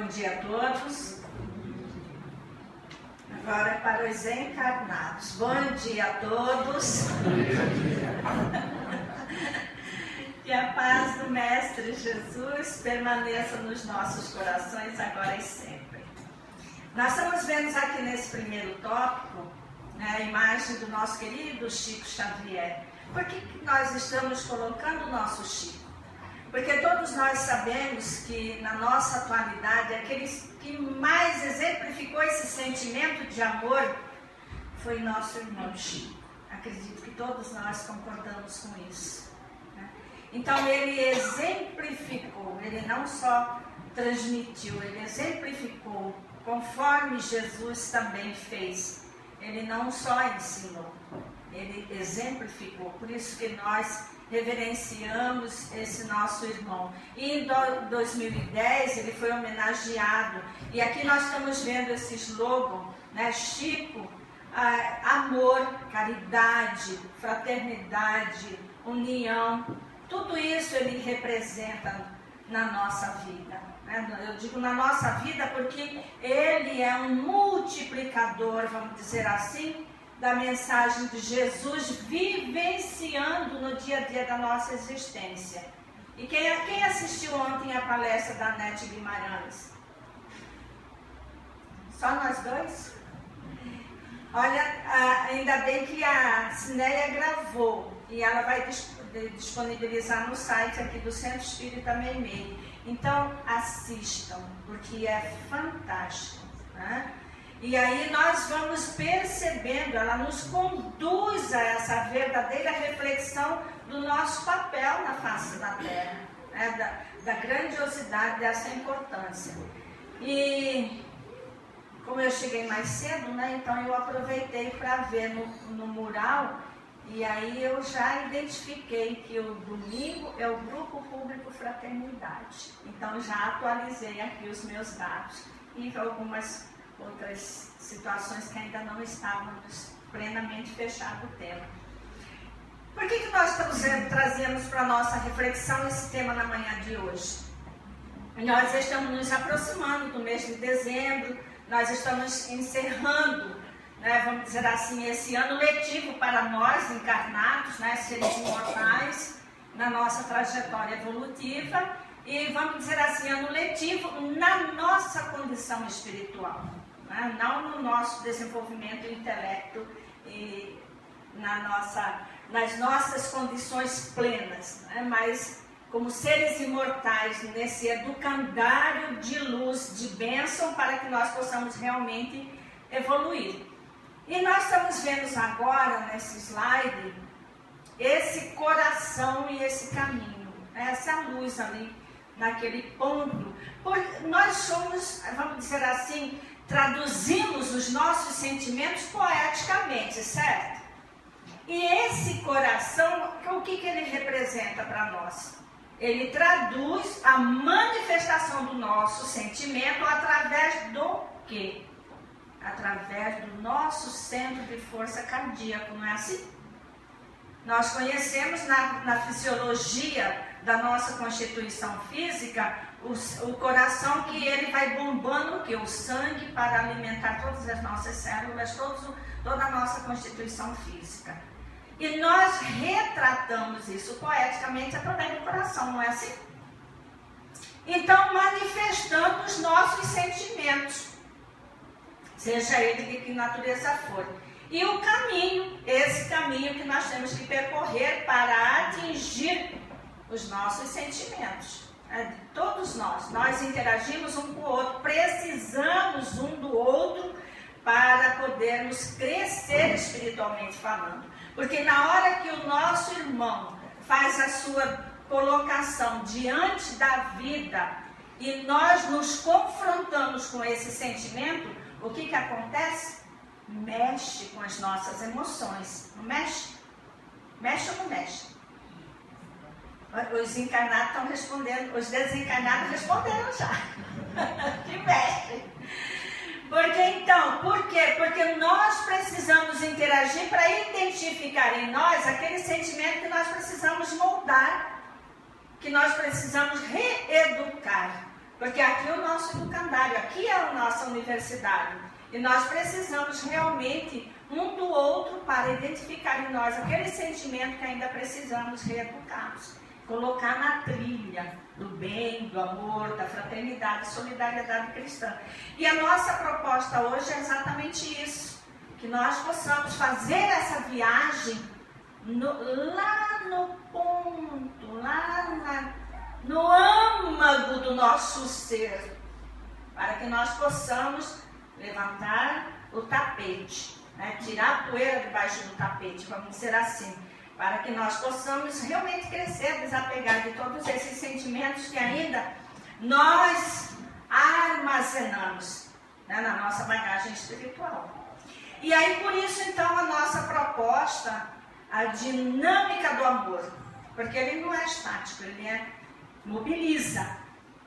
Bom dia a todos. Agora para os encarnados. Bom dia a todos. Que a paz do Mestre Jesus permaneça nos nossos corações agora e sempre. Nós estamos vendo aqui nesse primeiro tópico, a imagem do nosso querido Chico Xavier. Por que nós estamos colocando o nosso Chico? Porque todos nós sabemos que na nossa atualidade, aquele que mais exemplificou esse sentimento de amor foi nosso irmão Chico. Acredito que todos nós concordamos com isso. Então ele exemplificou, ele não só transmitiu, ele exemplificou, conforme Jesus também fez. Ele não só ensinou, ele exemplificou. Por isso que nós reverenciamos esse nosso irmão. E em 2010 ele foi homenageado. E aqui nós estamos vendo esse slogan, Chico, amor, caridade, fraternidade, união. Tudo isso ele representa na nossa vida. Eu digo na nossa vida porque ele é um multiplicador, vamos dizer assim, da mensagem de Jesus vivenciando no dia a dia da nossa existência. E quem assistiu ontem a palestra da Nete Guimarães? Só nós dois? Olha, ainda bem que a Cinéia gravou e ela vai disponibilizar no site aqui do Centro Espírita Meimei. Então assistam, porque é fantástico, E aí nós vamos percebendo, ela nos conduz a essa verdadeira reflexão do nosso papel na face da Terra, da grandiosidade dessa importância. E como eu cheguei mais cedo, então eu aproveitei para ver no mural, e aí eu já identifiquei que o domingo é o Grupo Público Fraternidade. Então já atualizei aqui os meus dados e algumas outras situações que ainda não estávamos plenamente fechado o tema. Por que nós trazemos para a nossa reflexão esse tema na manhã de hoje? Nós estamos nos aproximando do mês de dezembro, nós estamos encerrando, vamos dizer assim, esse ano letivo para nós encarnados, seres imortais, na nossa trajetória evolutiva, e vamos dizer assim, ano letivo na nossa condição espiritual. Não no nosso desenvolvimento intelecto e nas nossas condições plenas, mas como seres imortais nesse educandário de luz, de bênção, para que nós possamos realmente evoluir. E nós estamos vendo agora, nesse slide, esse coração e esse caminho, essa luz ali, naquele ponto. Nós somos, vamos dizer assim, traduzimos os nossos sentimentos poeticamente, certo? E esse coração, o que ele representa para nós? Ele traduz a manifestação do nosso sentimento através do quê? Através do nosso centro de força cardíaco, não é assim? Nós conhecemos na fisiologia da nossa constituição física o coração, que ele vai bombando o sangue para alimentar todas as nossas células, toda a nossa constituição física. E nós retratamos isso poeticamente através do coração, não é assim? Então, manifestando os nossos sentimentos, seja ele de que natureza for. E o caminho, esse caminho que nós temos que percorrer para atingir os nossos sentimentos. Todos nós interagimos um com o outro, precisamos um do outro para podermos crescer espiritualmente falando. Porque na hora que o nosso irmão faz a sua colocação diante da vida e nós nos confrontamos com esse sentimento, o que acontece? Mexe com as nossas emoções. Não mexe? Mexe ou não mexe? Os encarnados estão respondendo, os desencarnados responderam já. Que mexe. Por quê? Porque nós precisamos interagir para identificar em nós aquele sentimento que nós precisamos moldar, que nós precisamos reeducar. Porque aqui é o nosso educandário, aqui é a nossa universidade. E nós precisamos realmente um do outro para identificar em nós aquele sentimento que ainda precisamos reeducarmos. Colocar na trilha do bem, do amor, da fraternidade, solidariedade cristã. E a nossa proposta hoje é exatamente isso. Que nós possamos fazer essa viagem lá no ponto, no âmago do nosso ser. Para que nós possamos levantar o tapete, né? Tirar a poeira debaixo do tapete, vamos dizer assim. Para que nós possamos realmente crescer, desapegar de todos esses sentimentos que ainda nós armazenamos, né, na nossa bagagem espiritual. E aí, por isso, então, a nossa proposta, a dinâmica do amor, porque ele não é estático, ele mobiliza,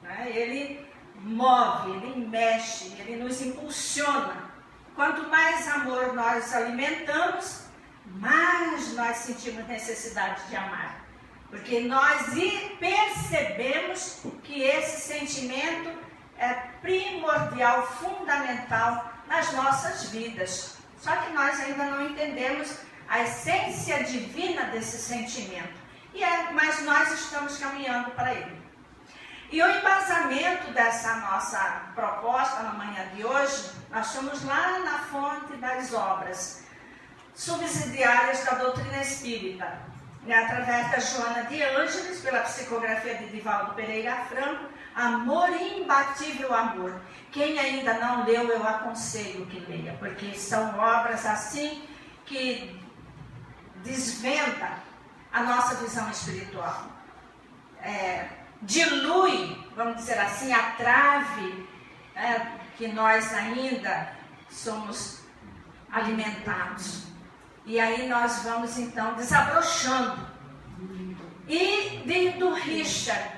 né? Ele move, ele mexe, ele nos impulsiona. Quanto mais amor nós alimentamos, mais nós sentimos necessidade de amar. Porque nós percebemos que esse sentimento é primordial, fundamental nas nossas vidas. Só que nós ainda não entendemos a essência divina desse sentimento. Mas nós estamos caminhando para ele. E o embasamento dessa nossa proposta na manhã de hoje, nós estamos lá na fonte das obras subsidiárias da doutrina espírita, né, através da Joana de Ângeles, pela psicografia de Divaldo Pereira Franco, Amor e Imbatível Amor. Quem ainda não leu, eu aconselho que leia, porque são obras assim que desvenda a nossa visão espiritual. Dilui, vamos dizer assim, a trave que nós ainda somos alimentados. E aí nós vamos então desabrochando. E do Richard,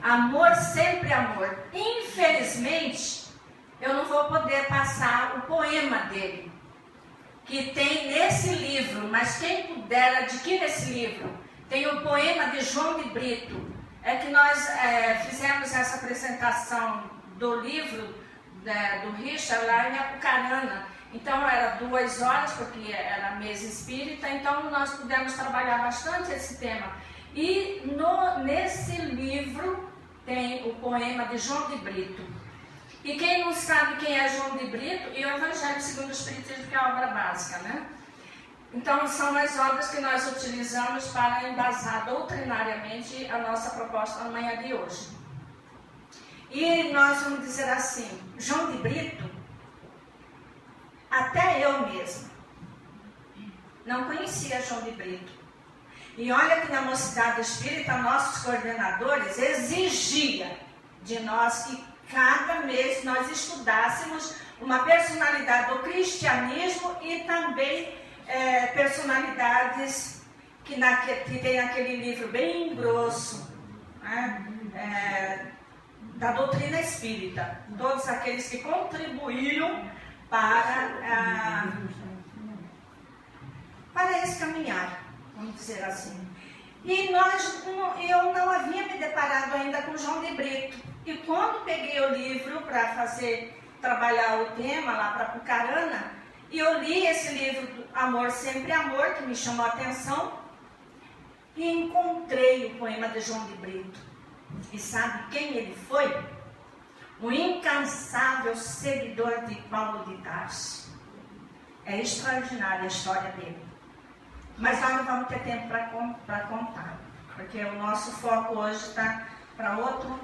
Amor, Sempre Amor. Infelizmente, eu não vou poder passar o poema dele, que tem nesse livro, mas quem puder adquirir esse livro, tem o poema de João de Brito. É que nós fizemos essa apresentação do livro do Richard lá em Apucarana. Então era 2 horas, porque era mesa espírita, então nós pudemos trabalhar bastante esse tema. E nesse livro tem o poema de João de Brito. E quem não sabe quem é João de Brito, e o Evangelho segundo o Espiritismo, que é a obra básica, né? Então são as obras que nós utilizamos para embasar doutrinariamente a nossa proposta na manhã de hoje. E nós vamos dizer assim, João de Brito, até eu mesma não conhecia João de Brito. E olha que na Mocidade Espírita, nossos coordenadores exigiam de nós que cada mês nós estudássemos uma personalidade do cristianismo e também personalidades que tem aquele livro bem grosso, né, da doutrina espírita. Todos aqueles que contribuíram para esse caminhar, vamos dizer assim. E eu não havia me deparado ainda com João de Brito. E quando peguei o livro para trabalhar o tema lá para Apucarana, e eu li esse livro do Amor, Sempre Amor, que me chamou a atenção, e encontrei o poema de João de Brito. E sabe quem ele foi? O incansável seguidor de Paulo de Tarso. É extraordinária a história dele. Mas nós não vamos ter tempo para contar, porque o nosso foco hoje está para outro,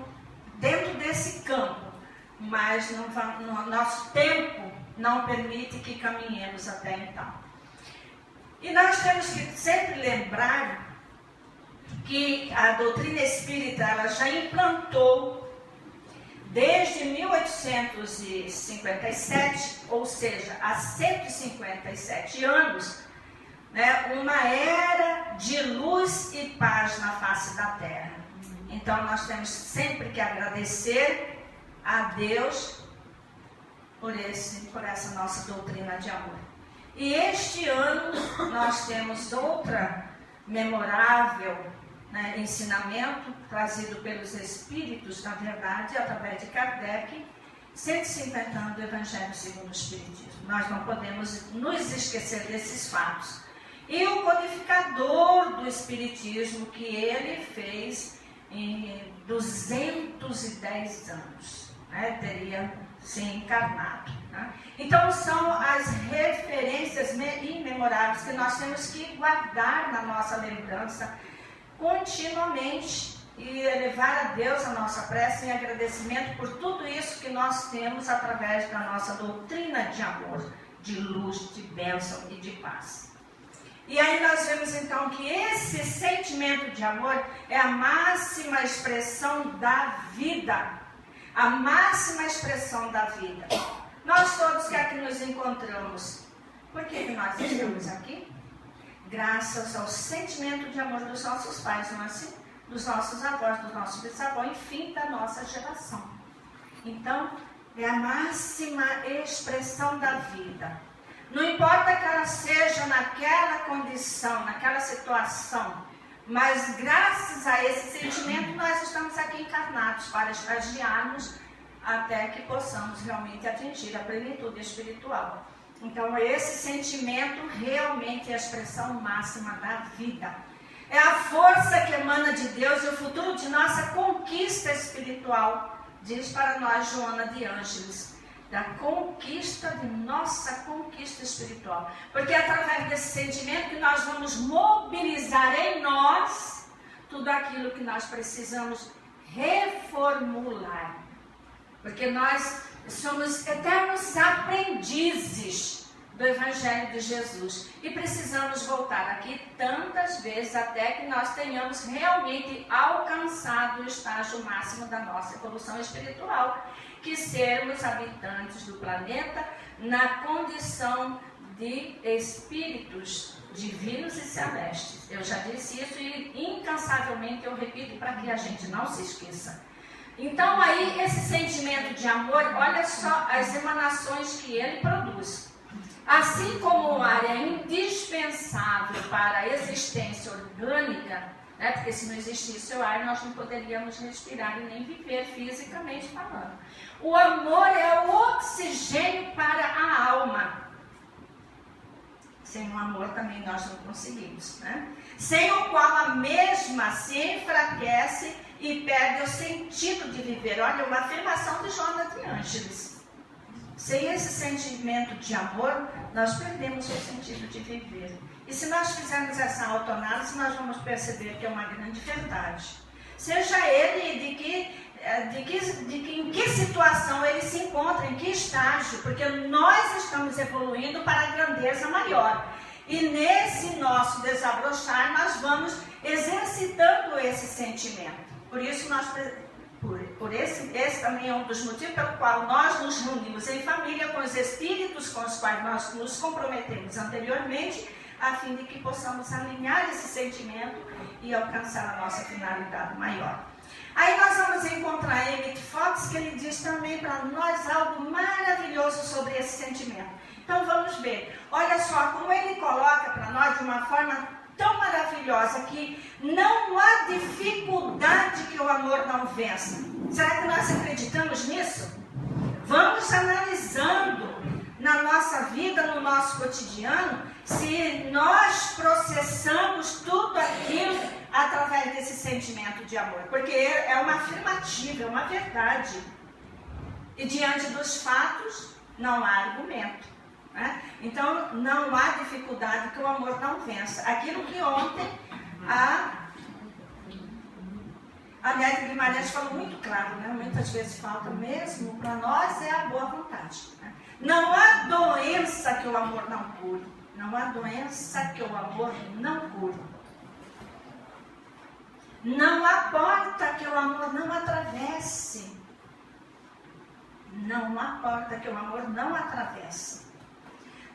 dentro desse campo, mas nosso tempo não permite que caminhemos até então. E nós temos que sempre lembrar que a doutrina espírita ela já implantou desde 1857, ou seja, há 157 anos, né, uma era de luz e paz na face da terra. Então nós temos sempre que agradecer a Deus por essa nossa doutrina de amor. E este ano nós temos outra memorável né, ensinamento trazido pelos Espíritos, na verdade, através de Kardec, 150 anos do Evangelho segundo o Espiritismo. Nós não podemos nos esquecer desses fatos. E o codificador do Espiritismo, que ele fez em 210 anos, né, teria se encarnado. Né? Então, são as referências imemoráveis que nós temos que guardar na nossa lembrança continuamente e elevar a Deus a nossa prece em agradecimento por tudo isso que nós temos através da nossa doutrina de amor, de luz, de bênção e de paz. E aí nós vemos então que esse sentimento de amor é a máxima expressão da vida. A máxima expressão da vida. Nós todos que aqui nos encontramos, por que nós estamos aqui? Graças ao sentimento de amor dos nossos pais, não é assim? Dos nossos avós, dos nossos bisavós, enfim, da nossa geração. Então, é a máxima expressão da vida. Não importa que ela seja naquela condição, naquela situação, mas graças a esse sentimento nós estamos aqui encarnados para estagiarmos até que possamos realmente atingir a plenitude espiritual. Então esse sentimento realmente é a expressão máxima da vida. É a força que emana de Deus e o futuro de nossa conquista espiritual, diz para nós Joana de Ângeles, da conquista de nossa conquista espiritual. Porque é através desse sentimento que nós vamos mobilizar em nós tudo aquilo que nós precisamos reformular. Porque nós somos eternos aprendizes do Evangelho de Jesus e precisamos voltar aqui tantas vezes até que nós tenhamos realmente alcançado o estágio máximo da nossa evolução espiritual, que sermos habitantes do planeta na condição de espíritos divinos e celestes. Eu já disse isso e incansavelmente eu repito para que a gente não se esqueça. Então aí esse sentimento de amor, olha só as emanações que ele produz. Assim como o ar é indispensável para a existência orgânica, né, porque se não existisse o ar nós não poderíamos respirar e nem viver fisicamente falando. O amor é o oxigênio para a alma. Sem o amor também nós não conseguimos, né? Sem o qual a mesma se enfraquece e perde o sentido de viver. Olha, uma afirmação de Joana de Ângeles. Sem esse sentimento de amor, nós perdemos o sentido de viver. E se nós fizermos essa autoanálise, nós vamos perceber que é uma grande verdade. Seja ele em que situação ele se encontra, em que estágio, porque nós estamos evoluindo para a grandeza maior. E nesse nosso desabrochar, nós vamos exercitando esse sentimento. Por isso, esse também é um dos motivos pelo qual nós nos reunimos em família com os espíritos com os quais nós nos comprometemos anteriormente, a fim de que possamos alinhar esse sentimento e alcançar a nossa finalidade maior. Aí nós vamos encontrar Emmett Fox, que ele diz também para nós algo maravilhoso sobre esse sentimento. Então vamos ver, olha só como ele coloca para nós de uma forma tão maravilhosa que não há dificuldade que o amor não vença. Será que nós acreditamos nisso? Vamos analisando na nossa vida, no nosso cotidiano, se nós processamos tudo aquilo através desse sentimento de amor. Porque é uma afirmativa, é uma verdade. E diante dos fatos, não há argumento. Né? Então, não há dificuldade que o amor não vença. Aquilo que ontem a Nélia Guimarães falou muito claro, né? Muitas vezes falta mesmo para nós é a boa vontade. Né? Não há doença que o amor não cure. Não há doença que o amor não cure. Não há porta que o amor não atravesse. Não há porta que o amor não atravesse.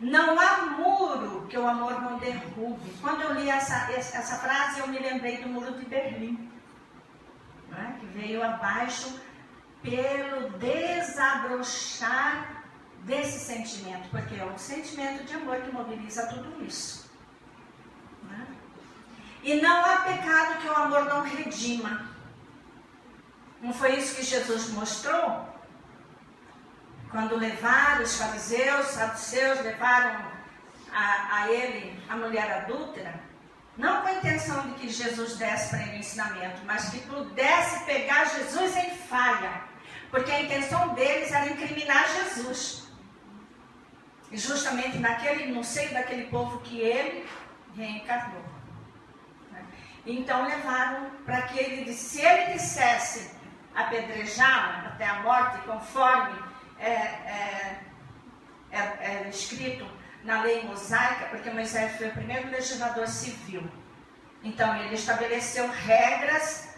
Não há muro que o amor não derrube. Quando eu li essa frase, eu me lembrei do muro de Berlim, né? Que veio abaixo pelo desabrochar desse sentimento, porque é o sentimento de amor que mobiliza tudo isso. Né? E não há pecado que o amor não redima. Não foi isso que Jesus mostrou? Quando levaram os fariseus, os saduceus, levaram a ele, a mulher adúltera, não com a intenção de que Jesus desse para ele o ensinamento, mas que pudesse pegar Jesus em falha, porque a intenção deles era incriminar Jesus. E justamente no seio daquele povo que ele reencarnou. Então levaram para que ele, se ele dissesse apedrejá-la até a morte, conforme é escrito na lei mosaica, porque Moisés foi o primeiro legislador civil. Então ele estabeleceu regras,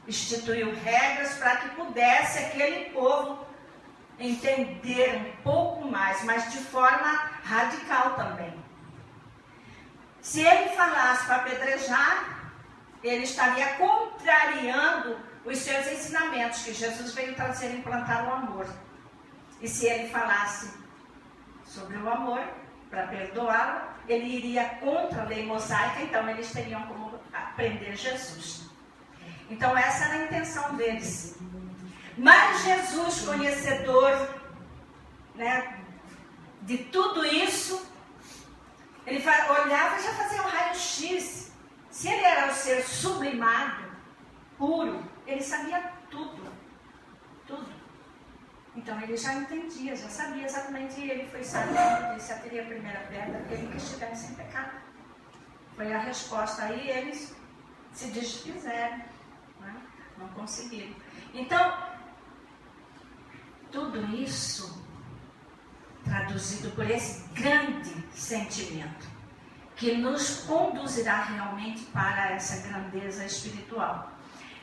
instituiu regras para que pudesse aquele povo entender um pouco mais, mas de forma radical também. Se ele falasse para apedrejar, ele estaria contrariando os seus ensinamentos, que Jesus veio trazer e implantar o amor. E se ele falasse sobre o amor, para perdoá-lo, ele iria contra a lei mosaica, então eles teriam como prender Jesus. Então essa era a intenção deles. Mas Jesus, conhecedor, né, de tudo isso, ele olhava e já fazia um raio-x. Se ele era o ser sublimado, puro, ele sabia tudo. Tudo. Então ele já entendia, já sabia exatamente, e ele foi sábio quando disse: atirei a primeira pedra, ele que estivesse sem pecado. Foi a resposta. Aí eles se desfizeram, né? Não conseguiram. Então, tudo isso traduzido por esse grande sentimento que nos conduzirá realmente para essa grandeza espiritual.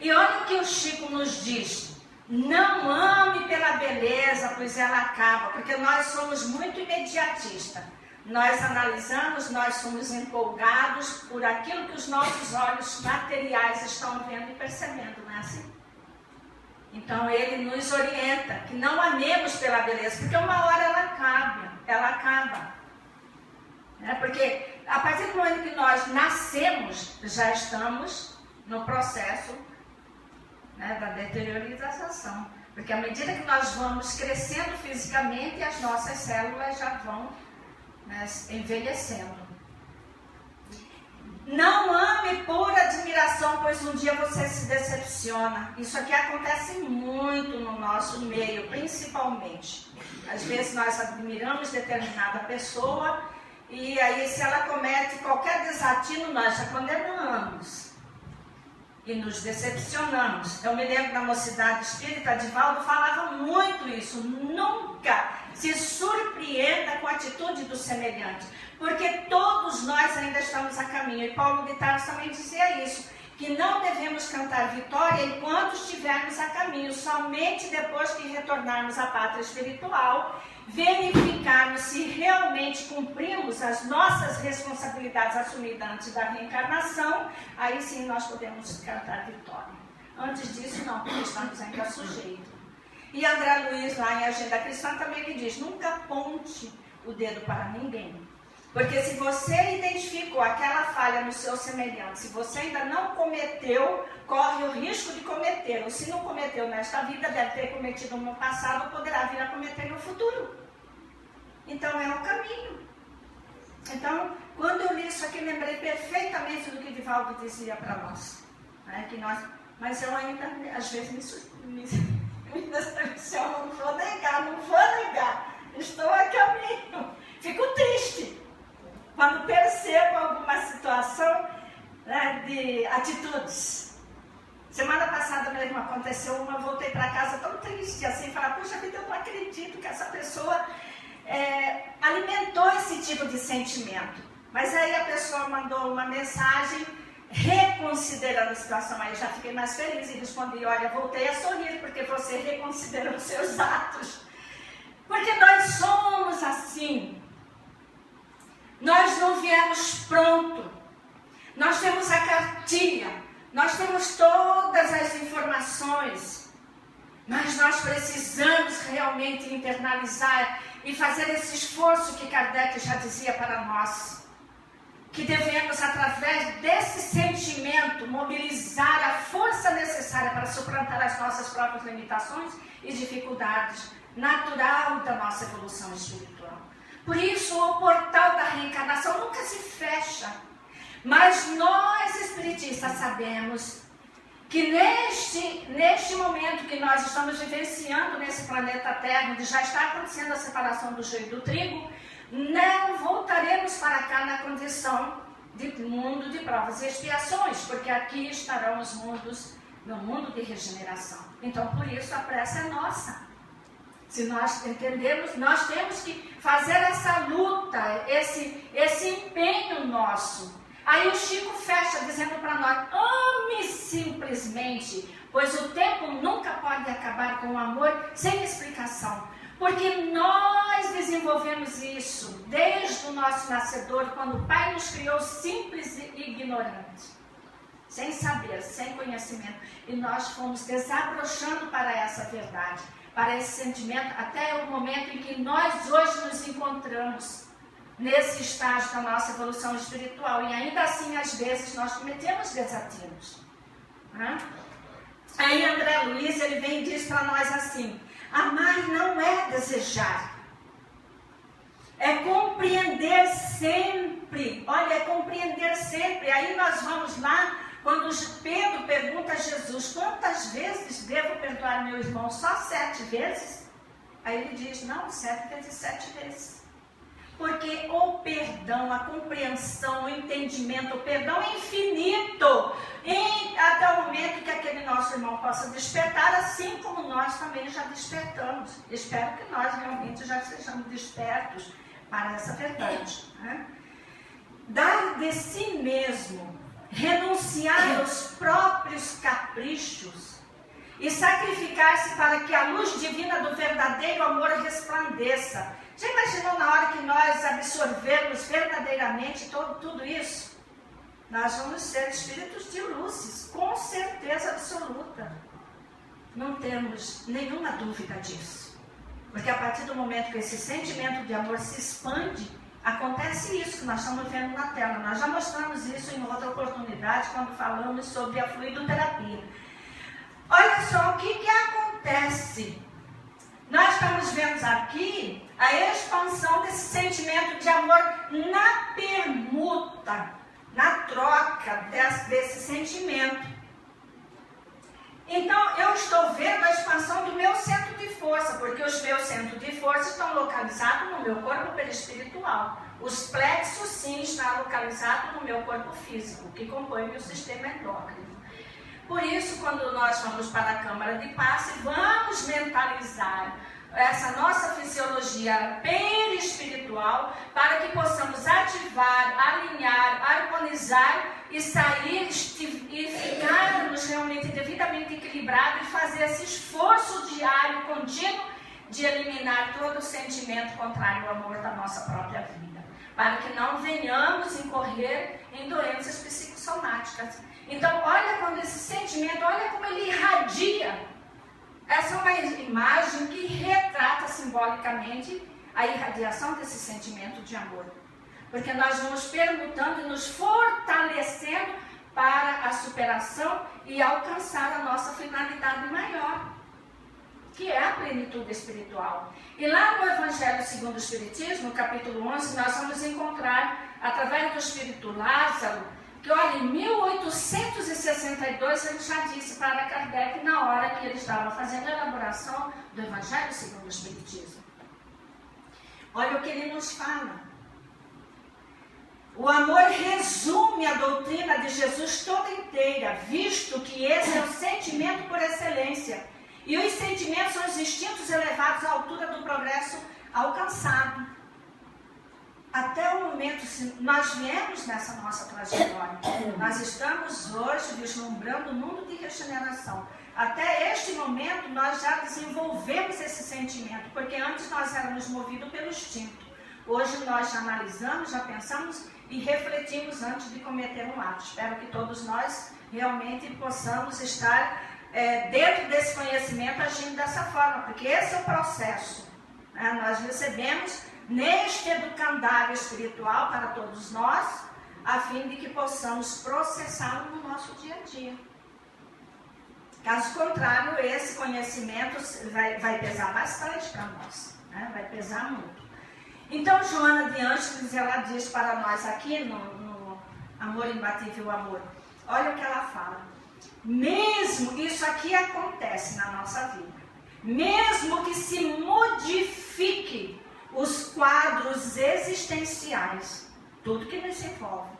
E olha o que o Chico nos diz: não ame pela beleza, pois ela acaba, porque nós somos muito imediatistas. Nós analisamos, nós somos empolgados por aquilo que os nossos olhos materiais estão vendo e percebendo, não é assim? Então ele nos orienta que não amemos pela beleza, porque uma hora ela acaba. Porque a partir do momento que nós nascemos, já estamos no processo, né, da deteriorização. Porque à medida que nós vamos crescendo fisicamente, as nossas células já vão, né, envelhecendo. Não ame por admiração, pois um dia você se decepciona. Isso aqui acontece muito no nosso meio, principalmente. Às vezes nós admiramos determinada pessoa e aí se ela comete qualquer desatino, nós já condenamos e nos decepcionamos. Eu me lembro da Mocidade Espírita, Divaldo falava muito isso: nunca se surpreenda com a atitude do semelhante, porque todos nós ainda estamos a caminho. E Paulo de Tarso também dizia isso, que não devemos cantar vitória enquanto estivermos a caminho, somente depois que retornarmos à pátria espiritual, verificarmos se realmente cumprimos as nossas responsabilidades assumidas antes da reencarnação, aí sim nós podemos cantar vitória. Antes disso não, porque estamos ainda sujeitos. E André Luiz, lá em Agenda Cristã, também me diz: nunca aponte o dedo para ninguém. Porque se você identificou aquela falha no seu semelhante, se você ainda não cometeu, corre o risco de cometer. Ou se não cometeu nesta vida, deve ter cometido no passado, ou poderá vir a cometer no futuro. Então é o caminho. Então, quando eu li isso aqui, lembrei perfeitamente do que Divaldo dizia para nós. Né? Mas eu ainda, às vezes, me decepciono, não vou negar. Estou a caminho. Fico triste quando percebo alguma situação, né, de atitudes. Semana passada mesmo aconteceu uma, eu voltei para casa tão triste, assim, falar: puxa vida, eu não acredito que essa pessoa alimentou esse tipo de sentimento. Mas aí a pessoa mandou uma mensagem reconsiderando a situação. Aí já fiquei mais feliz e respondi: olha, voltei a sorrir, porque você reconsiderou os seus atos. Porque nós somos assim. Nós não viemos pronto. Nós temos a cartilha, nós temos todas as informações, mas nós precisamos realmente internalizar e fazer esse esforço que Kardec já dizia para nós, que devemos, através desse sentimento, mobilizar a força necessária para suplantar as nossas próprias limitações e dificuldades natural da nossa evolução espiritual. Por isso, o portal da reencarnação nunca se fecha. Mas nós, espiritistas, sabemos que neste momento que nós estamos vivenciando nesse planeta Terra, onde já está acontecendo a separação do joio do trigo, não voltaremos para cá na condição de mundo de provas e expiações, porque aqui estarão os mundos, no mundo de regeneração. Então, por isso, a pressa é nossa. Se nós entendemos, nós temos que fazer essa luta, esse empenho nosso. Aí o Chico fecha dizendo para nós: ame simplesmente, pois o tempo nunca pode acabar com o amor sem explicação. Porque nós desenvolvemos isso desde o nosso nascedor, quando o Pai nos criou simples e ignorante, sem saber, sem conhecimento. E nós fomos desabrochando para essa verdade, para esse sentimento, até o momento em que nós hoje nos encontramos nesse estágio da nossa evolução espiritual. E ainda assim, às vezes, nós cometemos desatinos. Aí André Luiz, ele vem e diz para nós assim: amar não é desejar, é compreender sempre. Olha, é compreender sempre. Aí nós vamos lá, quando Pedro pergunta a Jesus: quantas vezes devo perdoar meu irmão? Só 7 vezes? Aí ele diz: não, 7 vezes 7 vezes. Porque o perdão, a compreensão, o entendimento, o perdão é infinito, até o momento que aquele nosso irmão possa despertar, assim como nós também já despertamos. Espero que nós realmente já sejamos despertos para essa verdade. Dar de si mesmo, renunciar aos próprios caprichos e sacrificar-se para que a luz divina do verdadeiro amor resplandeça. Já imaginou na hora que nós absorvermos verdadeiramente tudo isso? Nós vamos ser espíritos de luzes, com certeza absoluta. Não temos nenhuma dúvida disso. Porque a partir do momento que esse sentimento de amor se expande, acontece isso que nós estamos vendo na tela. Nós já mostramos isso em outra oportunidade, quando falamos sobre a fluidoterapia. Olha só o que acontece. Nós estamos vendo aqui a expansão desse sentimento de amor na permuta, na troca desse sentimento. Então, eu estou vendo a expansão do meu centro de força, porque os meus centros de força estão localizados no meu corpo perispiritual. Os plexos, sim, estão localizados no meu corpo físico, que compõe o meu sistema endócrino. Por isso, quando nós vamos para a câmara de passe, vamos mentalizar essa nossa fisiologia perispiritual para que possamos ativar, alinhar, harmonizar e sair e ficarmos realmente devidamente equilibrados e fazer esse esforço diário, contínuo, de eliminar todo o sentimento contrário ao amor da nossa própria vida, para que não venhamos incorrer em doenças psicossomáticas. Então, olha quando esse sentimento, olha como ele irradia. Essa é uma imagem que retrata simbolicamente a irradiação desse sentimento de amor. Porque nós vamos permutando e nos fortalecendo para a superação e alcançar a nossa finalidade maior, que é a plenitude espiritual. E lá no Evangelho segundo o Espiritismo, capítulo 11, nós vamos encontrar, através do Espírito Lázaro, que olha, em 1862 ele já disse para Kardec, na hora que ele estava fazendo a elaboração do Evangelho segundo o Espiritismo. Olha o que ele nos fala. O amor resume a doutrina de Jesus toda inteira, visto que esse é o sentimento por excelência. E os sentimentos são os instintos elevados à altura do progresso alcançado. Até o momento, se nós viemos nessa nossa trajetória, nós estamos hoje vislumbrando o mundo de regeneração. Até este momento, nós já desenvolvemos esse sentimento, porque antes nós éramos movidos pelo instinto. Hoje nós já analisamos, já pensamos e refletimos antes de cometer um ato. Espero que todos nós realmente possamos estar dentro desse conhecimento agindo dessa forma, porque esse é o processo. Nós recebemos neste educandário espiritual para todos nós a fim de que possamos processá-lo no nosso dia a dia. Caso contrário, esse conhecimento vai pesar bastante para nós, né? Vai pesar muito. Então, Joana de Ângeles, ela diz para nós aqui no Amor Imbatível Amor, olha o que ela fala. Mesmo, isso aqui acontece na nossa vida, mesmo que se modifique os quadros existenciais, tudo que nos envolve,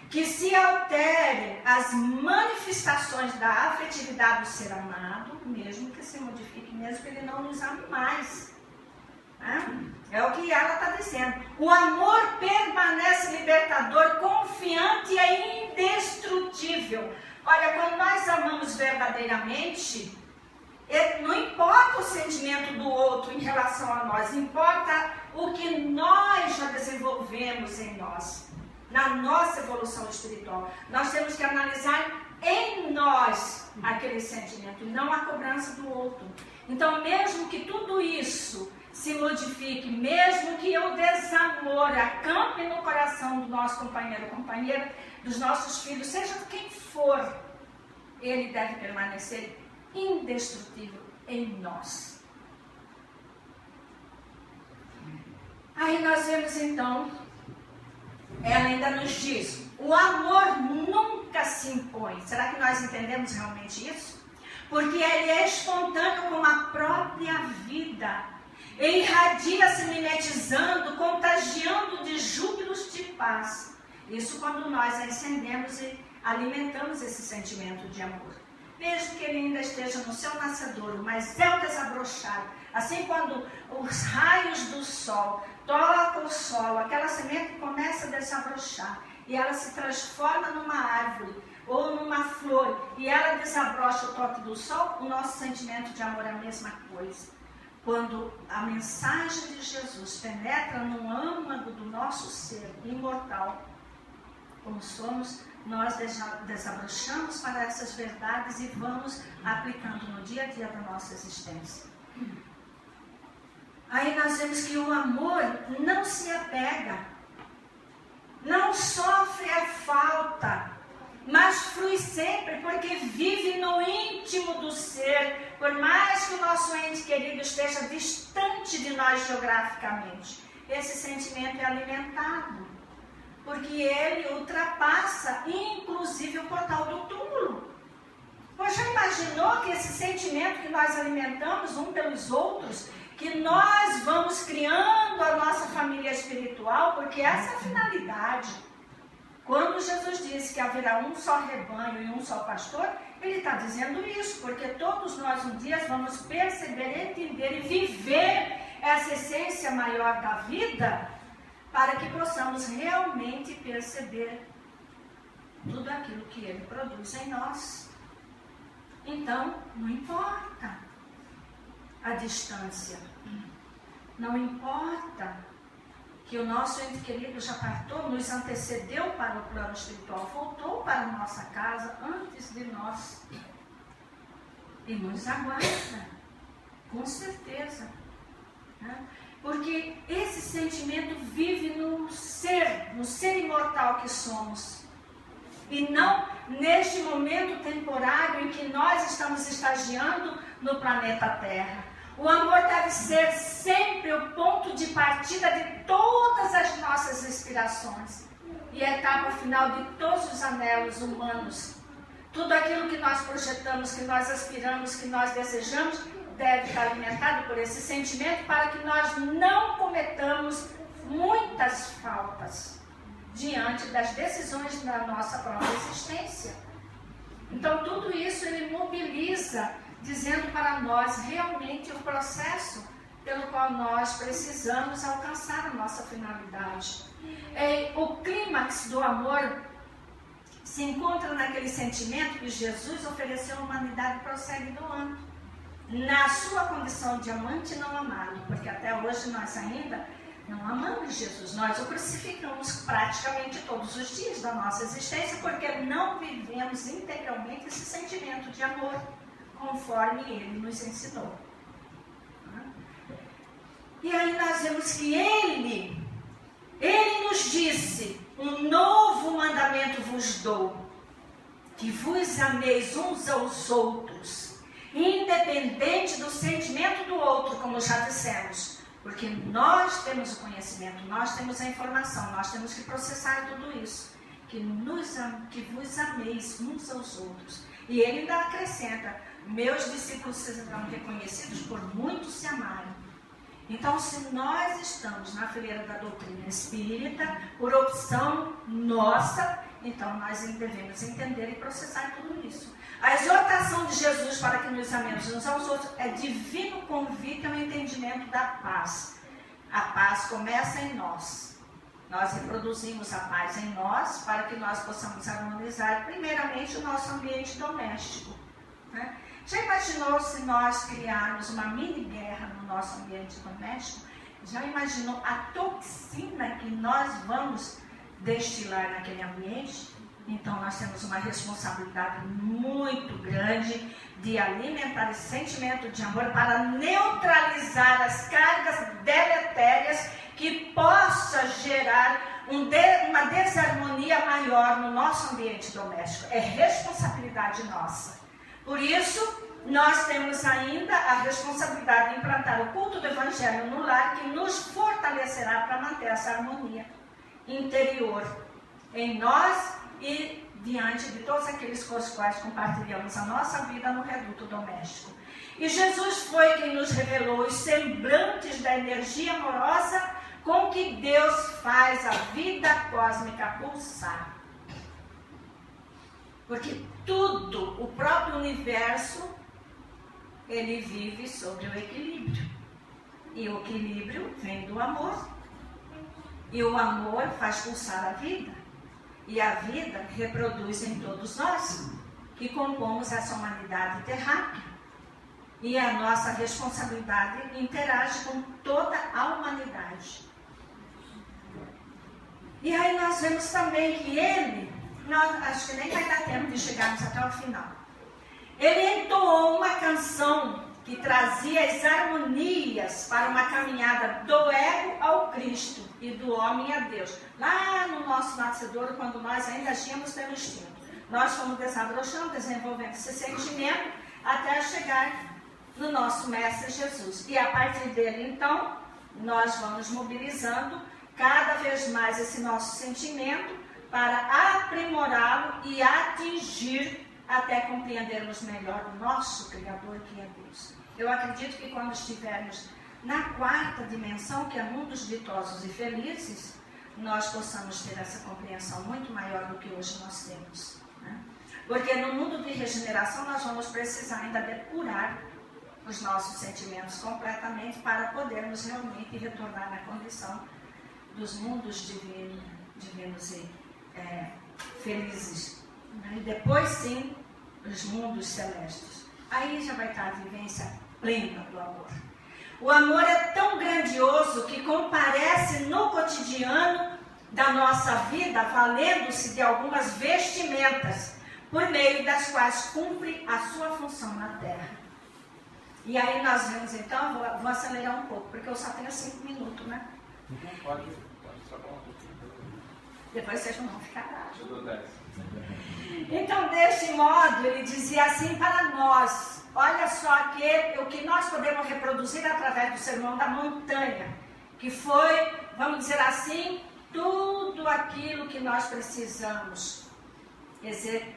que se alterem as manifestações da afetividade do ser amado, mesmo que se modifique, mesmo que ele não nos ame mais. É o que ela está dizendo. O amor permanece libertador, confiante e indestrutível. Olha, quando nós amamos verdadeiramente, não importa o sentimento do outro em relação a nós, importa o que nós já desenvolvemos em nós, na nossa evolução espiritual. Nós temos que analisar em nós aquele sentimento, não a cobrança do outro. Então, mesmo que tudo isso se modifique, mesmo que o desamor acampe no coração do nosso companheiro ou companheira, dos nossos filhos, seja quem for, ele deve permanecer indestrutível em nós. Aí nós vemos então, ela ainda nos diz, o amor nunca se impõe. Será que nós entendemos realmente isso? Porque ele é espontâneo como a própria vida. Irradia se mimetizando, contagiando de júbilos de paz. Isso quando nós acendemos e alimentamos esse sentimento de amor. Mesmo que ele ainda esteja no seu nascedouro, mas é o desabrochar. Assim, quando os raios do sol tocam o solo, aquela semente começa a desabrochar e ela se transforma numa árvore ou numa flor e ela desabrocha o toque do sol, o nosso sentimento de amor é a mesma coisa. Quando a mensagem de Jesus penetra no âmago do nosso ser imortal, como somos, nós desabrochamos para essas verdades e vamos aplicando no dia a dia da nossa existência. Aí nós vemos que o amor não se apega, não sofre a falta, mas flui sempre, porque vive no íntimo do ser, por mais que o nosso ente querido esteja distante de nós geograficamente. Esse sentimento é alimentado, porque ele ultrapassa, inclusive, o portal do túmulo. Você já imaginou que esse sentimento que nós alimentamos um pelos outros, que nós vamos criando a nossa família espiritual, porque essa é a finalidade. Quando Jesus disse que haverá um só rebanho e um só pastor, ele está dizendo isso, porque todos nós um dia vamos perceber, entender e viver essa essência maior da vida, para que possamos realmente perceber tudo aquilo que ele produz em nós. Então, não importa a distância, não importa que o nosso ente querido já partou, nos antecedeu para o plano espiritual, voltou para a nossa casa antes de nós e nos aguarda, com certeza, né? Porque esse sentimento vive no ser imortal que somos, e não neste momento temporário em que nós estamos estagiando no planeta Terra. O amor deve ser sempre o ponto de partida de todas as nossas inspirações e a etapa final de todos os anelos humanos. Tudo aquilo que nós projetamos, que nós aspiramos, que nós desejamos, deve estar alimentado por esse sentimento para que nós não cometamos muitas faltas diante das decisões da nossa própria existência. Então tudo isso ele mobiliza, dizendo para nós realmente o processo pelo qual nós precisamos alcançar a nossa finalidade. O clímax do amor se encontra naquele sentimento que Jesus ofereceu à humanidade e prossegue doando. Na sua condição de amante não amado, porque até hoje nós ainda não amamos Jesus. Nós o crucificamos praticamente todos os dias da nossa existência, porque não vivemos integralmente esse sentimento de amor, conforme ele nos ensinou. E aí nós vemos que ele nos disse, um novo novo mandamento vos dou, que vos ameis uns aos outros, independente do sentimento do outro, como já dissemos. Porque nós temos o conhecimento, nós temos a informação, nós temos que processar tudo isso. Que vos ameis uns aos outros. E ele ainda acrescenta, meus discípulos serão reconhecidos por muitos se amarem. Então, se nós estamos na fileira da doutrina espírita, por opção nossa, então nós devemos entender e processar tudo isso. A exortação de Jesus para que nos amemos uns aos outros é divino convite ao entendimento da paz. A paz começa em nós. Nós reproduzimos a paz em nós para que nós possamos harmonizar primeiramente o nosso ambiente doméstico, né? Já imaginou se nós criarmos uma mini guerra no nosso ambiente doméstico? Já imaginou a toxina que nós vamos destilar naquele ambiente? Então nós temos uma responsabilidade muito grande de alimentar esse sentimento de amor para neutralizar as cargas deletérias que possa gerar uma desarmonia maior no nosso ambiente doméstico. É responsabilidade nossa. Por isso, nós temos ainda a responsabilidade de implantar o culto do Evangelho no lar, que nos fortalecerá para manter essa harmonia interior em nós e diante de todos aqueles com os quais compartilhamos a nossa vida no reduto doméstico. E Jesus foi quem nos revelou os semblantes da energia amorosa com que Deus faz a vida cósmica pulsar. Porque tudo, o próprio universo, ele vive sobre o equilíbrio. E o equilíbrio vem do amor. E o amor faz pulsar a vida. E a vida reproduz em todos nós, que compomos essa humanidade terráquea. E a nossa responsabilidade interage com toda a humanidade. E aí nós vemos também que ele, acho que nem vai dar tempo de chegarmos até o final. Ele entoou uma canção que trazia as harmonias para uma caminhada do ego ao Cristo e do homem a Deus. Lá no nosso nascedouro, quando nós ainda agíamos pelo instinto, nós fomos desabrochando, desenvolvendo esse sentimento até chegar no nosso Mestre Jesus. E a partir dele, então, nós vamos mobilizando cada vez mais esse nosso sentimento para aprimorá-lo e atingir até compreendermos melhor o nosso Criador, que é Deus. Eu acredito que quando estivermos na quarta dimensão, que é mundos ditosos e felizes, nós possamos ter essa compreensão muito maior do que hoje nós temos, né? Porque no mundo de regeneração nós vamos precisar ainda depurar os nossos sentimentos completamente para podermos realmente retornar na condição dos mundos divinos e felizes, né? E depois sim os mundos celestes. Aí já vai estar a vivência plena do amor. O amor é tão grandioso que comparece no cotidiano da nossa vida, valendo-se de algumas vestimentas, por meio das quais cumpre a sua função na Terra. E aí nós vemos então, vou acelerar um pouco, porque eu só tenho 5 minutos, né? Pode só falar um pouquinho. Depois vocês não vão ficar bravos. Eu dou 10. Então, deste modo, ele dizia assim para nós: olha só o que nós podemos reproduzir através do Sermão da Montanha, que foi, vamos dizer assim, tudo aquilo que nós precisamos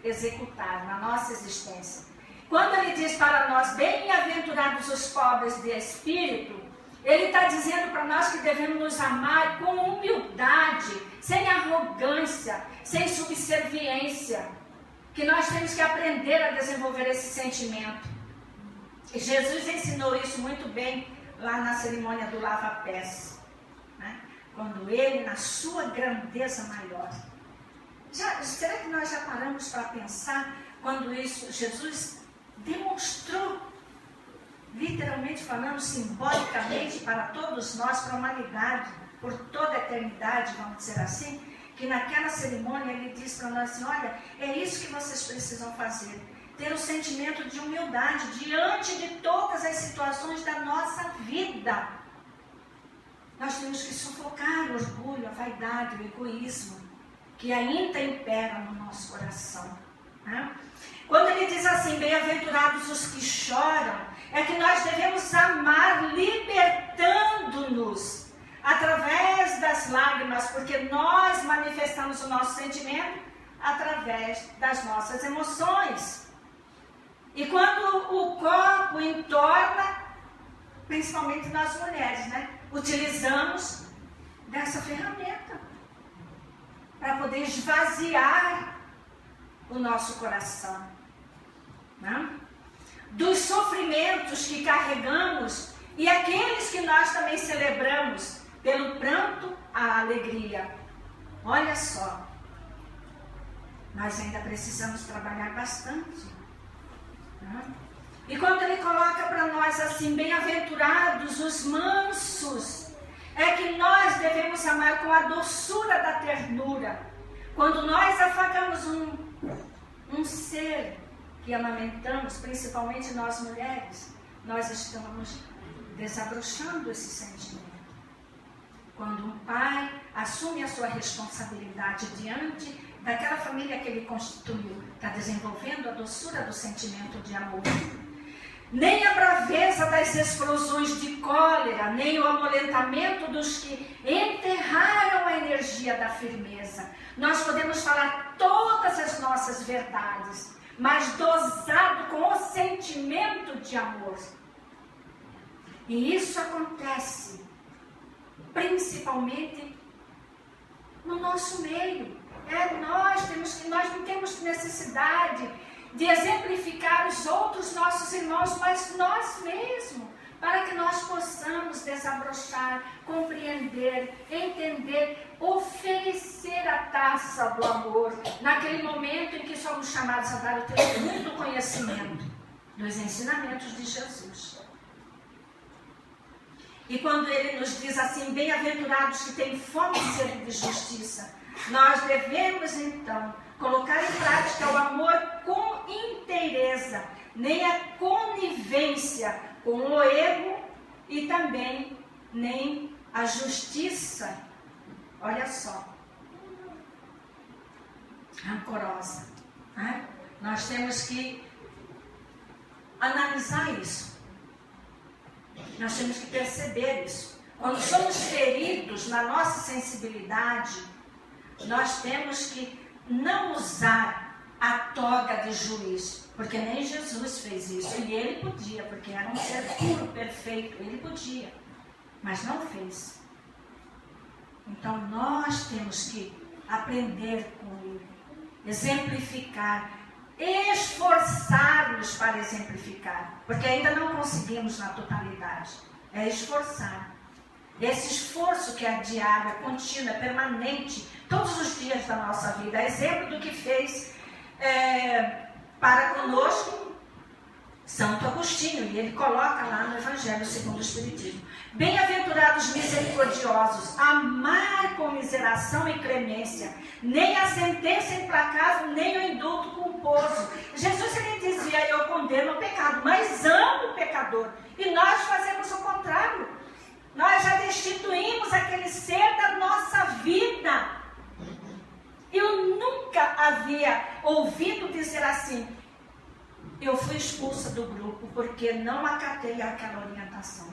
executar na nossa existência. Quando ele diz para nós, bem-aventurados os pobres de espírito, ele está dizendo para nós que devemos nos amar com humildade, sem arrogância, sem subserviência, que nós temos que aprender a desenvolver esse sentimento. E Jesus ensinou isso muito bem lá na cerimônia do lava-pés, né? Quando ele, na sua grandeza maior, será que nós já paramos para pensar quando isso Jesus demonstrou, literalmente falando, simbolicamente para todos nós, para a humanidade, por toda a eternidade, vamos dizer assim, que naquela cerimônia ele diz para nós assim: olha, é isso que vocês precisam fazer, ter o sentimento de humildade diante de todas as situações da nossa vida. Nós temos que sufocar o orgulho, a vaidade, o egoísmo, que ainda impera no nosso coração. Né? Quando ele diz assim, bem-aventurados os que choram, é que nós devemos amar libertando-nos através das lágrimas, porque nós manifestamos o nosso sentimento através das nossas emoções. E quando o copo entorna, principalmente nós mulheres, né? Utilizamos dessa ferramenta para poder esvaziar o nosso coração, né? Dos sofrimentos que carregamos e aqueles que nós também celebramos pelo pranto à alegria. Olha só, nós ainda precisamos trabalhar bastante, né? E quando ele coloca para nós assim, bem-aventurados os mansos, é que nós devemos amar com a doçura da ternura. Quando nós afagamos um ser que amamentamos, principalmente nós mulheres, nós estamos desabrochando esse sentimento. Quando um pai assume a sua responsabilidade diante daquela família que ele constituiu, está desenvolvendo a doçura do sentimento de amor. Nem a braveza das explosões de cólera, nem o amolentamento dos que enterraram a energia da firmeza. Nós podemos falar todas as nossas verdades, mas dosado com o sentimento de amor. E isso acontece principalmente no nosso meio. Nós não temos necessidade de exemplificar os outros nossos irmãos, mas nós mesmos, para que nós possamos desabrochar, compreender, entender, oferecer a taça do amor, naquele momento em que somos chamados a dar o testemunho do conhecimento, dos ensinamentos de Jesus. E quando ele nos diz assim, bem-aventurados que têm fome e sede de justiça, nós devemos então colocar em prática o amor com inteireza, nem a conivência com o ego e também nem a justiça, olha só, rancorosa. Né? Nós temos que analisar isso. Nós temos que perceber isso. Quando somos feridos na nossa sensibilidade, nós temos que não usar a toga de juiz, porque nem Jesus fez isso, e ele podia, porque era um ser puro, perfeito, ele podia, mas não fez. Então nós temos que aprender com ele, exemplificar, esforçar-nos para exemplificar, porque ainda não conseguimos na totalidade, é esforçar. Esse esforço que é diário, é contínuo, é permanente, todos os dias da nossa vida. Exemplo do que fez para conosco Santo Agostinho, e ele coloca lá no Evangelho segundo o Espiritismo. Bem-aventurados misericordiosos, amar com miseração e clemência, nem a sentença implacável, nem o indulto culposo. Jesus, ele dizia, eu condeno o pecado, mas amo o pecador. E nós fazemos o contrário. Nós já destituímos aquele ser da nossa vida. Eu nunca havia ouvido dizer assim, eu fui expulsa do grupo porque não acatei aquela orientação.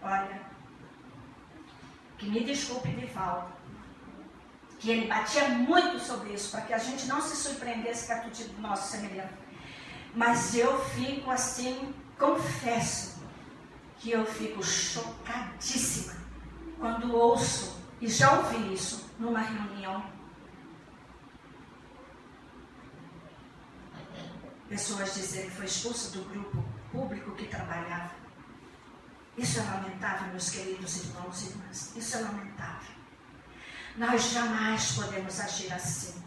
Olha, que me desculpe Divaldo, que ele batia muito sobre isso, para que a gente não se surpreendesse com a atitude do nosso semelhante. Mas eu fico assim, confesso, que eu fico chocadíssima quando ouço, e já ouvi isso numa reunião, pessoas dizerem que foi expulsa do grupo público que trabalhava. Isso é lamentável, meus queridos irmãos e irmãs, isso é lamentável. Nós jamais podemos agir assim.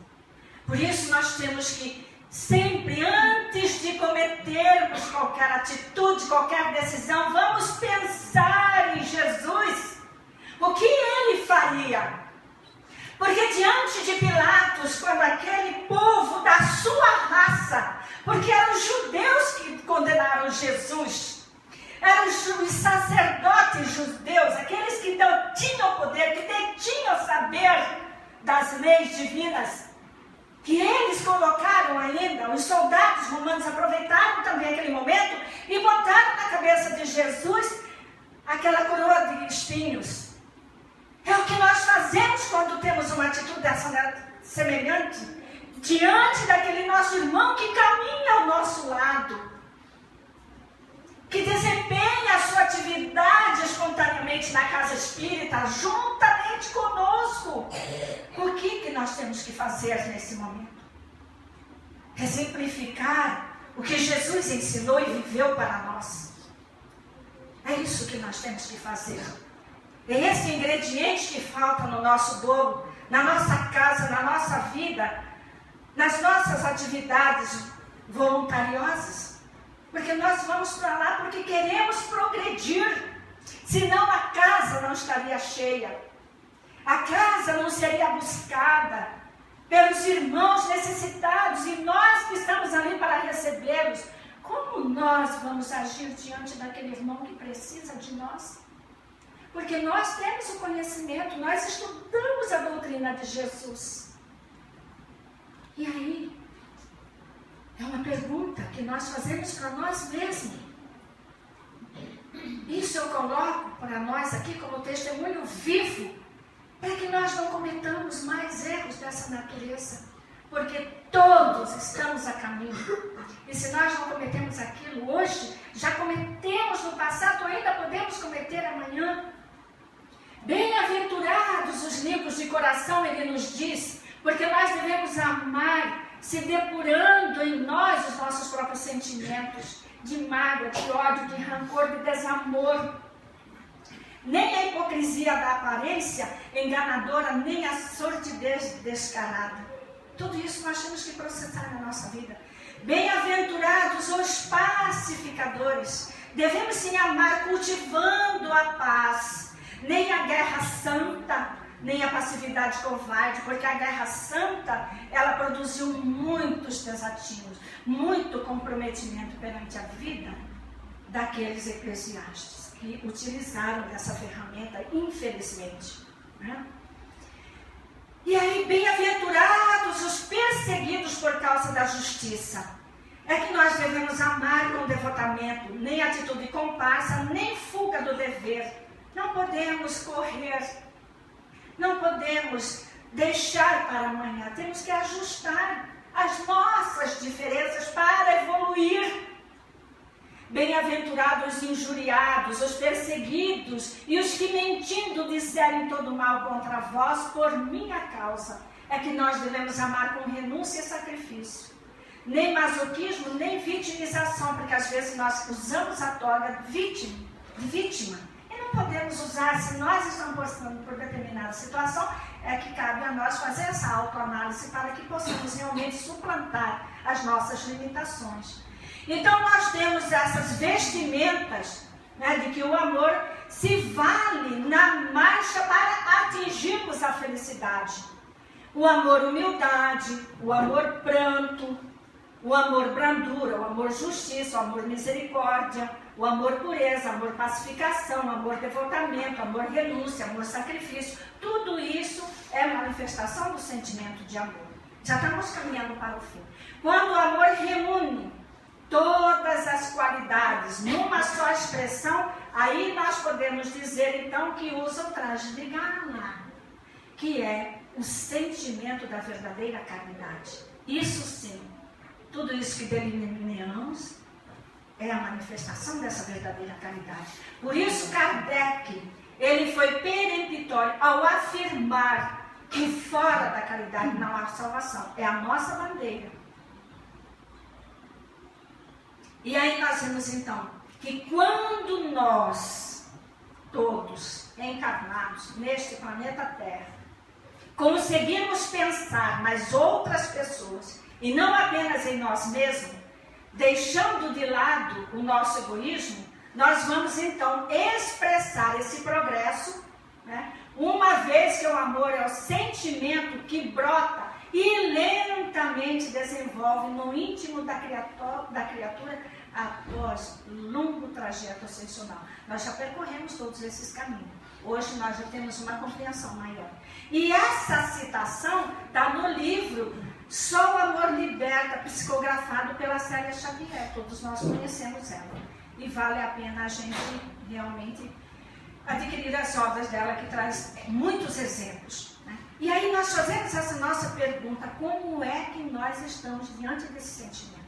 Por isso nós temos que sempre, antes de cometermos qualquer atitude, qualquer decisão, vamos pensar em Jesus. O que ele faria? Porque diante de Pilatos, quando aquele povo da sua raça, porque eram os judeus que condenaram Jesus, eram os sacerdotes judeus, aqueles que das leis divinas, que eles colocaram ainda, os soldados romanos aproveitaram também aquele momento e botaram na cabeça de Jesus aquela coroa de espinhos. É o que nós fazemos quando temos uma atitude semelhante diante daquele nosso irmão que caminha ao nosso lado, que desempenha a sua atividade espontaneamente na casa espírita, juntamente conosco. O que nós temos que fazer nesse momento? Exemplificar o que Jesus ensinou e viveu para nós. É isso que nós temos que fazer. É esse ingrediente que falta no nosso bolo, na nossa casa, na nossa vida, nas nossas atividades voluntariosas. Porque nós vamos para lá porque queremos progredir. Senão a casa não estaria cheia. A casa não seria buscada pelos irmãos necessitados. E nós que estamos ali para recebê-los, como nós vamos agir diante daquele irmão que precisa de nós? Porque nós temos o conhecimento, nós estudamos a doutrina de Jesus. E aí? É uma pergunta que nós fazemos para nós mesmos. Isso eu coloco para nós aqui como testemunho vivo, para que nós não cometamos mais erros dessa natureza. Porque todos estamos a caminho. E se nós não cometemos aquilo hoje, já cometemos no passado, ainda podemos cometer amanhã. Bem-aventurados os limpos de coração, ele nos diz, porque nós devemos amar, se depurando em nós os nossos próprios sentimentos de mágoa, de ódio, de rancor, de desamor. Nem a hipocrisia da aparência enganadora, nem a sordidez descarada. Tudo isso nós temos que processar na nossa vida. Bem-aventurados os pacificadores. Devemos sim amar cultivando a paz. Nem a guerra santa, nem a passividade covarde, porque a guerra santa, ela produziu muitos desatinos, muito comprometimento perante a vida daqueles eclesiásticos que utilizaram dessa ferramenta, infelizmente. Né? E aí, bem-aventurados os perseguidos por causa da justiça. É que nós devemos amar com devotamento, nem atitude comparsa, nem fuga do dever. Não podemos correr, não podemos deixar para amanhã. Temos que ajustar as nossas diferenças para evoluir. Bem-aventurados os injuriados, os perseguidos e os que mentindo disserem todo mal contra vós por minha causa. É que nós devemos amar com renúncia e sacrifício. Nem masoquismo, nem vitimização, porque às vezes nós usamos a toga de vítima. Não podemos usar, se nós estamos passando por determinada situação, é que cabe a nós fazer essa autoanálise para que possamos realmente suplantar as nossas limitações. Então nós temos essas vestimentas, né, de que o amor se vale na marcha para atingirmos a felicidade. O amor humildade, o amor pranto, o amor brandura, o amor justiça, o amor misericórdia, o amor pureza, amor pacificação, amor devotamento, amor renúncia, amor sacrifício. Tudo isso é manifestação do sentimento de amor. Já estamos caminhando para o fim. Quando o amor reúne todas as qualidades numa só expressão, aí nós podemos dizer então que usa o traje de gala, que é o sentimento da verdadeira caridade. Isso sim, tudo isso que delineamos é a manifestação dessa verdadeira caridade. Por isso Kardec, ele foi peremptório ao afirmar que fora da caridade não há salvação. É a nossa bandeira. E aí nós vemos então que quando nós, todos encarnados neste planeta Terra, conseguimos pensar nas outras pessoas e não apenas em nós mesmos, deixando de lado o nosso egoísmo, nós vamos então expressar esse progresso, né? Uma vez que o amor é o sentimento que brota e lentamente desenvolve no íntimo da criatura após longo trajeto ascensional. Nós já percorremos todos esses caminhos. Hoje nós já temos uma compreensão maior. E essa citação está no livro Só o Amor Liberta, psicografado pela Célia Xavier. Todos nós conhecemos ela. E vale a pena a gente realmente adquirir as obras dela, que traz muitos exemplos. Né? E aí nós fazemos essa nossa pergunta: como é que nós estamos diante desse sentimento?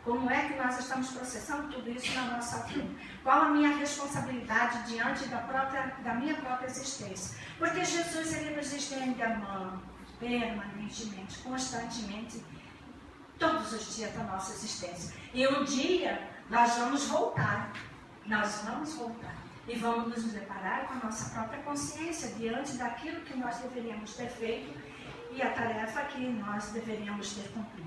Como é que nós estamos processando tudo isso na nossa vida? Qual a minha responsabilidade diante da minha própria existência? Porque Jesus, ele nos estende a mão permanentemente, constantemente, todos os dias da nossa existência. E um dia nós vamos voltar. Nós vamos voltar. E vamos nos deparar com a nossa própria consciência diante daquilo que nós deveríamos ter feito e a tarefa que nós deveríamos ter cumprido.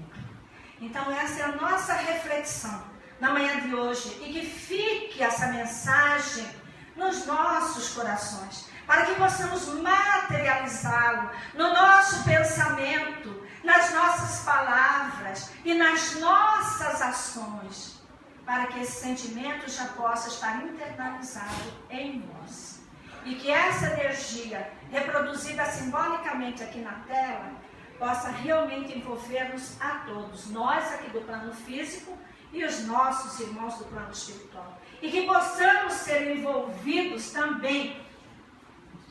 Então essa é a nossa reflexão na manhã de hoje, e que fique essa mensagem nos nossos corações, para que possamos materializá-lo no nosso pensamento, nas nossas palavras e nas nossas ações, para que esse sentimento já possa estar internalizado em nós. E que essa energia, reproduzida simbolicamente aqui na tela, possa realmente envolver-nos a todos, nós aqui do plano físico e os nossos irmãos do plano espiritual. E que possamos ser envolvidos também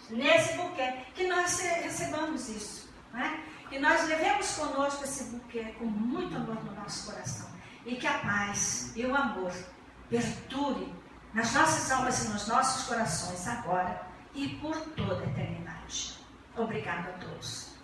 nesse buquê, que nós recebamos isso, né? Que nós levemos conosco esse buquê com muito amor no nosso coração. E que a paz e o amor perdure nas nossas almas e nos nossos corações agora e por toda a eternidade. Obrigada a todos.